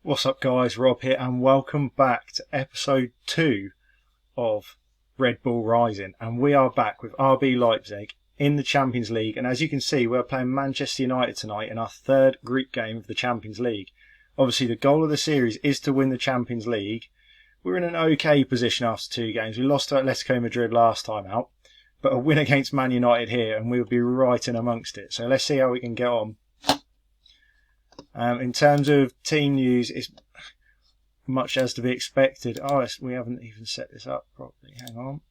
What's up guys, Rob here and welcome back to episode 2 of Red Bull Rising, and we are back with RB Leipzig in the Champions League, and as you can see we're playing Manchester United tonight in our third group game of the Champions League. Obviously the goal of the series is to win the Champions League. We're in an okay position after 2 games. We lost to Atletico Madrid last time out, but a win against Man United here and we'll be right in amongst it. So let's see how we can get on. In terms of team news, it's much as to be expected. We haven't even set this up properly. Hang on.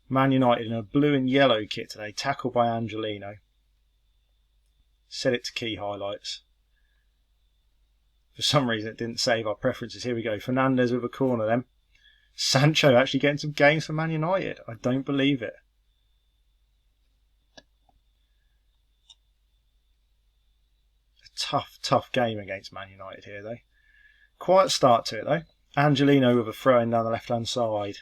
Man United in a blue and yellow kit today, tackled by Angelino. Set it to key highlights. For some reason it didn't save our preferences. Here we go. Fernandes with a corner then. Sancho actually getting some games for Man United. I don't believe it. A tough game against Man United here though. Quiet start to it though. Angelino with a throw in down the left hand side.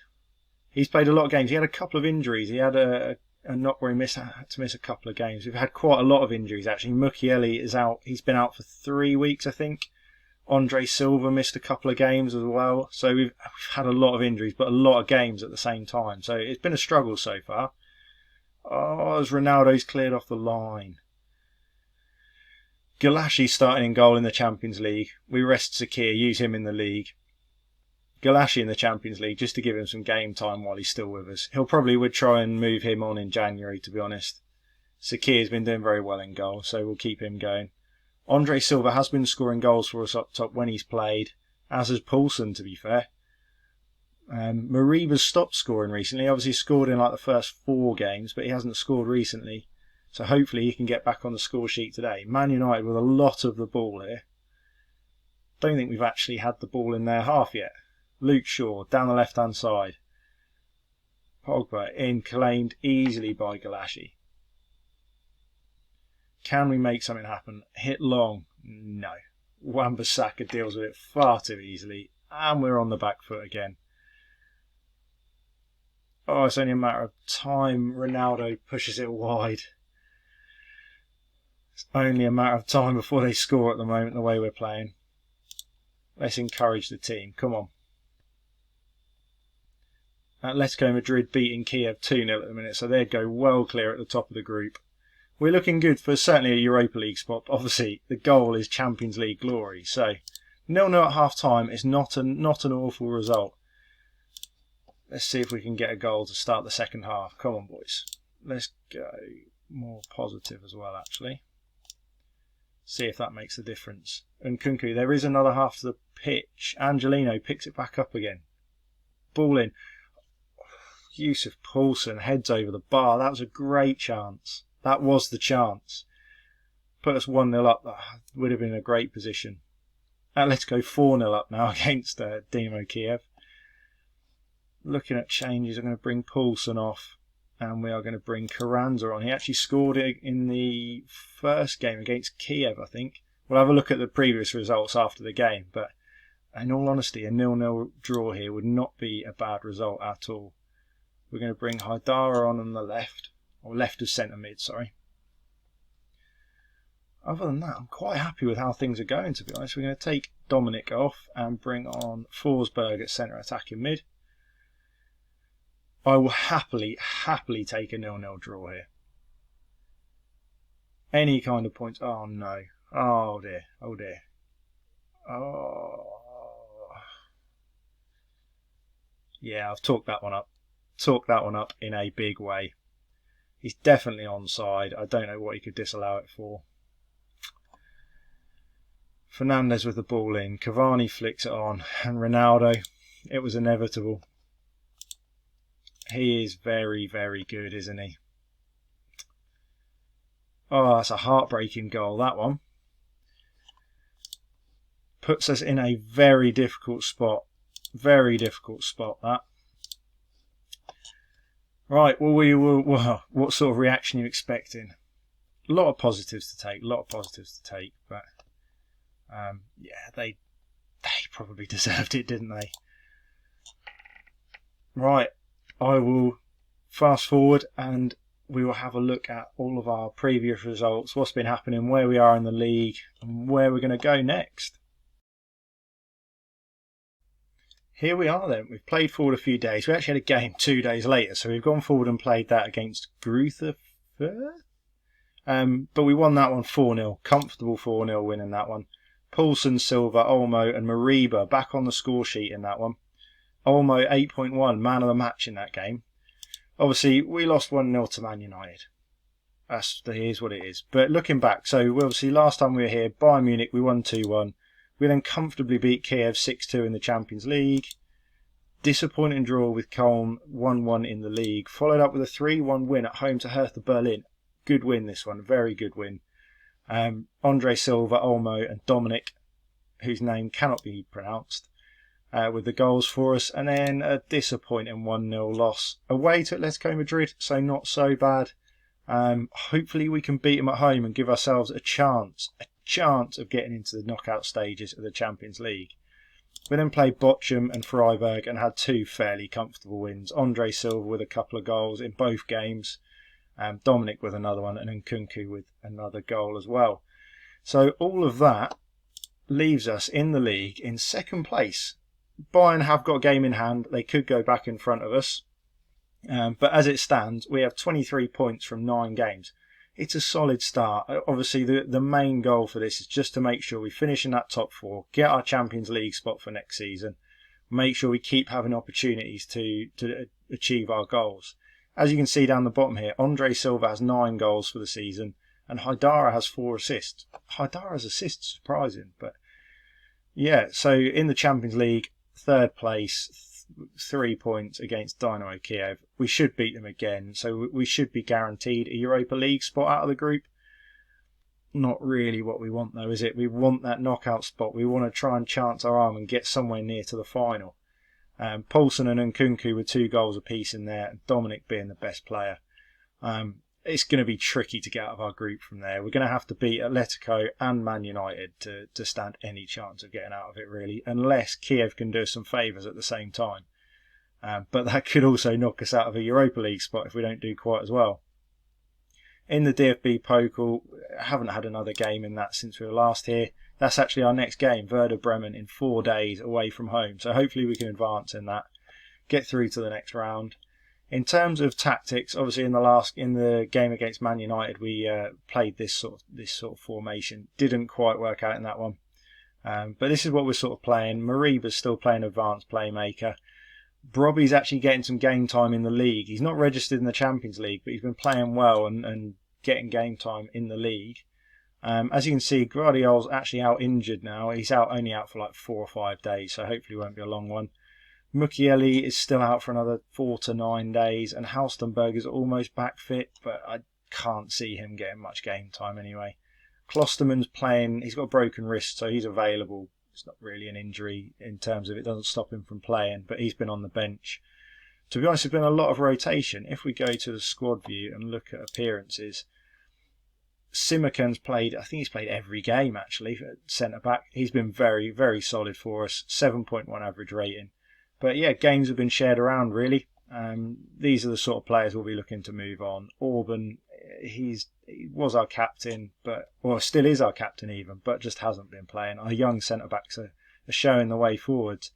He's played a lot of games. He had a couple of injuries. He had a knock where he had to miss a couple of games. We've had quite a lot of injuries actually. Mukiele is out. He's been out for 3 weeks I think. Andre Silva missed a couple of games as well. So we've had a lot of injuries, but a lot of games at the same time. So it's been a struggle so far. As Ronaldo's cleared off the line. Gulaschi starting in goal in the Champions League. We rest Sakir, use him in the league. Gulaschi in the Champions League just to give him some game time while he's still with us. Would try and move him on in January, to be honest. Sakir's been doing very well in goal, so we'll keep him going. Andre Silva has been scoring goals for us up top when he's played, as has Poulsen, to be fair. Mariba's stopped scoring recently. Obviously scored in like the first 4 games, but he hasn't scored recently. So hopefully he can get back on the score sheet today. Man United with a lot of the ball here. Don't think we've actually had the ball in their half yet. Luke Shaw down the left hand side. Pogba in, claimed easily by Gulaschi. Can we make something happen? Hit long? No. Wan-Bissaka deals with it far too easily. And we're on the back foot again. It's only a matter of time. Ronaldo pushes it wide. It's only a matter of time before they score at the moment, the way we're playing. Let's encourage the team. Come on. Atletico Madrid beating Kiev 2-0 at the minute, so they'd go well clear at the top of the group. We're looking good for certainly a Europa League spot. Obviously, the goal is Champions League glory. So, 0-0 at half-time is not an awful result. Let's see if we can get a goal to start the second half. Come on, boys. Let's go more positive as well, actually. See if that makes a difference. And Kunku, there is another half to the pitch. Angelino picks it back up again. Ball in. Use of Poulsen, heads over the bar. That was a great chance. That was the chance. Put us 1-0 up. That would have been a great position. Atletico 4-0 up now against Dynamo Kiev. Looking at changes, I'm going to bring Poulsen off. And we are going to bring Carranza on. He actually scored it in the first game against Kiev, I think. We'll have a look at the previous results after the game. But in all honesty, a 0-0 draw here would not be a bad result at all. We're going to bring Haidara on the left. Or left of centre mid, sorry. Other than that, I'm quite happy with how things are going, to be honest. We're going to take Dominic off and bring on Forsberg at centre attacking mid. I will happily take a 0-0 draw here. Any kind of points. Oh no. Oh dear. Oh dear. Oh. Yeah, I've talked that one up. Talked that one up in a big way. He's definitely onside. I don't know what he could disallow it for. Fernandes with the ball in. Cavani flicks it on. And Ronaldo. It was inevitable. He is very, very good, isn't he? That's a heartbreaking goal, that one. Puts us in a very difficult spot. Very difficult spot, that. Right, what sort of reaction are you expecting? A lot of positives to take, but yeah, they probably deserved it, didn't they? Right, I will fast forward and we will have a look at all of our previous results, what's been happening, where we are in the league, and where we're going to go next. Here we are then. We've played forward a few days. We actually had a game 2 days later, so we've gone forward and played that against Gruther. But we won that one 4-0. Comfortable 4-0 win in that one. Poulsen, Silva, Olmo and Mariba back on the score sheet in that one. Olmo 8.1, man of the match in that game. Obviously, we lost 1-0 to Man United. Here's what it is. But looking back, so obviously last time we were here, Bayern Munich, we won 2-1. We then comfortably beat Kiev 6-2 in the Champions League. Disappointing draw with Köln 1-1 in the league. Followed up with a 3-1 win at home to Hertha Berlin. Good win this one, very good win. Andre Silva, Olmo and Dominic, whose name cannot be pronounced, with the goals for us. And then a disappointing 1-0 loss away to Atletico Madrid, so not so bad. Hopefully we can beat them at home and give ourselves a chance of getting into the knockout stages of the Champions League. We then played Bochum and Freiburg and had 2 fairly comfortable wins. Andre Silva with a couple of goals in both games, Dominic with another one, and then Nkunku with another goal as well. So all of that leaves us in the league in second place. Bayern have got a game in hand. They could go back in front of us. But as it stands, we have 23 points from 9 games. It's a solid start. Obviously, the main goal for this is just to make sure we finish in that top 4, get our Champions League spot for next season, make sure we keep having opportunities to achieve our goals. As you can see down the bottom here, Andre Silva has 9 goals for the season, and Haidara has 4 assists. Haidara's assists, surprising, but yeah. So in the Champions League, 3rd place, 3 points against Dynamo Kiev. We should beat them again, so we should be guaranteed a Europa League spot out of the group. Not really what we want though, is it? We want that knockout spot. We want to try and chance our arm and get somewhere near to the final. Poulsen and Nkunku with 2 goals apiece in there, and Dominic being the best player. It's going to be tricky to get out of our group from there. We're going to have to beat Atletico and Man United to stand any chance of getting out of it, really, unless Kiev can do us some favours at the same time. But that could also knock us out of a Europa League spot if we don't do quite as well. In the DFB Pokal, haven't had another game in that since we were last here. That's actually our next game, Werder Bremen, in 4 days away from home. So hopefully we can advance in that, get through to the next round. In terms of tactics, obviously in the game against Man United, we played this sort of formation. Didn't quite work out in that one, but this is what we're sort of playing. Mariba's still playing advanced playmaker. Brobby's actually getting some game time in the league. He's not registered in the Champions League, but he's been playing well and getting game time in the league. As you can see, Guardiola's actually out injured now. He's only out for like 4 or 5 days, so hopefully it won't be a long one. Mukiele is still out for another 4 to 9 days, and Halstenberg is almost back fit, but I can't see him getting much game time anyway. Klosterman's playing, he's got a broken wrist, so he's available. It's not really an injury in terms of it doesn't stop him from playing, but he's been on the bench. To be honest, there's been a lot of rotation. If we go to the squad view and look at appearances, Simakan's played, I think he's played every game actually, at centre-back. He's been very, very solid for us, 7.1 average rating. But yeah, games have been shared around really. These are the sort of players we'll be looking to move on. Orban, he was our captain, still is our captain even, but just hasn't been playing. Our young centre-backs are showing the way forwards.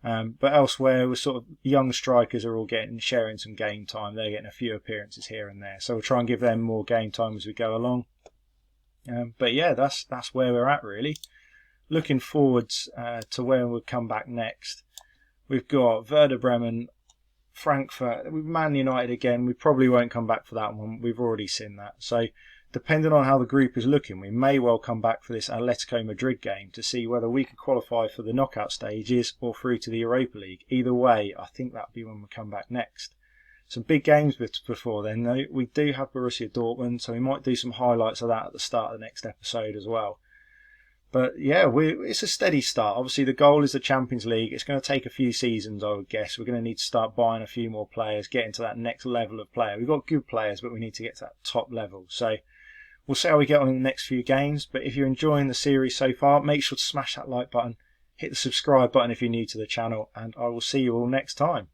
But elsewhere, we're sort of young strikers are all sharing some game time. They're getting a few appearances here and there. So we'll try and give them more game time as we go along. But yeah, that's where we're at really. Looking forwards to where we'll come back next. We've got Werder Bremen, Frankfurt, Man United again. We probably won't come back for that one. We've already seen that. So depending on how the group is looking, we may well come back for this Atletico Madrid game to see whether we can qualify for the knockout stages or through to the Europa League. Either way, I think that'll be when we come back next. Some big games before then, though. We do have Borussia Dortmund, so we might do some highlights of that at the start of the next episode as well. But yeah, it's a steady start. Obviously, the goal is the Champions League. It's going to take a few seasons, I would guess. We're going to need to start buying a few more players, get into that next level of player. We've got good players, but we need to get to that top level. So we'll see how we get on in the next few games. But if you're enjoying the series so far, make sure to smash that like button, hit the subscribe button if you're new to the channel, and I will see you all next time.